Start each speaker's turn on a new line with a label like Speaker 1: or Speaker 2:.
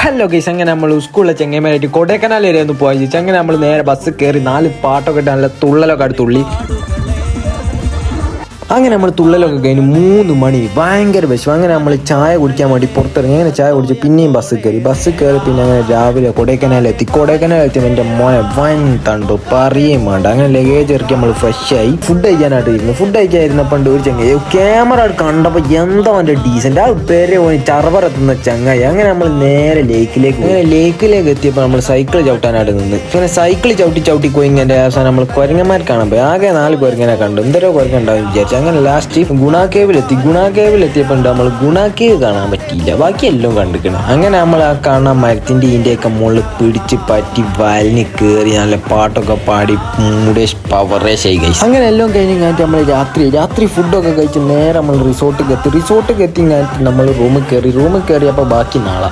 Speaker 1: Hello guys, അങ്ങനെ നമ്മൾ സ്കൂളിലെ ചെങ്ങന്മാരായിട്ട് കൊടൈക്കനാൽ വരെ ഒന്ന് പോയി. അങ്ങനെ നമ്മൾ നേരെ ബസ് കയറി 4 പാട്ടൊക്കെ ഇട്ട് നല്ല തുള്ളലൊക്കെ അടുത്തുള്ളി. അങ്ങനെ നമ്മൾ തുള്ളലൊക്കെ കഴിഞ്ഞ് 3 മണി ഭയങ്കര വിശം. അങ്ങനെ നമ്മൾ ചായ കുടിക്കാൻ വേണ്ടി പുറത്തിറങ്ങി. അങ്ങനെ ചായ കുടിച്ച് പിന്നെയും ബസ് കയറി പിന്നെ അങ്ങനെ രാവിലെ കൊടൈക്കനാലെത്തി എൻ്റെ മോനെ വൻ തണ്ടു പറയുകയും വേണ്ട. അങ്ങനെ ലഗേജ് ഇറക്കി നമ്മൾ ഫ്രഷ് ആയി ഫുഡ് കഴിക്കാനായിട്ട് ഇരുന്നു. ഫുഡ് കഴിക്കാതിരുന്നപ്പോൾ ഒരു ചങ്ങായി ക്യാമറ കണ്ടപ്പോൾ എന്താ എൻ്റെ ഡീസൻ്റ് ആ പേരെ പോയി ചറവറെത്തുന്ന ചങ്ങായി. അങ്ങനെ നമ്മൾ നേരെ ലേക്കിലേക്ക് എത്തിയപ്പോൾ നമ്മൾ സൈക്കിൾ ചവിട്ടാനായിട്ട് നിന്ന്. അങ്ങനെ സൈക്കിൾ ചവിട്ടി പോയി. ഇങ്ങനെ അവസാനം നമ്മൾ കുരങ്ങന്മാർ കാണാൻ പോയി. ആകെ 4 കുരങ്ങനെ കണ്ടു. എന്തോരോ കുരങ്ങുണ്ടാവും വിചാരിച്ചു. അങ്ങനെ ലാസ്റ്റ് ഗുണ കേവിലെത്തിയപ്പോൾ നമ്മൾ ഗുണ കേവ് കാണാൻ പറ്റിയില്ല, ബാക്കി എല്ലാം കണ്ടിരിക്കണം. അങ്ങനെ നമ്മൾ ആ കാണാൻ മരത്തിൻ്റെ ഇതിൻ്റെയൊക്കെ മുകളിൽ പിടിച്ച് പറ്റി വലിഞ്ഞ് കയറി നല്ല പാട്ടൊക്കെ പാടി മുടേഷ് പവറേശായി കഴിച്ചു. അങ്ങനെ എല്ലാം കഴിഞ്ഞ് കഴിഞ്ഞിട്ട് നമ്മൾ രാത്രി ഫുഡൊക്കെ കഴിച്ച് നേരെ നമ്മൾ റിസോർട്ടിൽ എത്തി. നമ്മൾ റൂമിൽ കയറിയപ്പോൾ ബാക്കി നാളെ.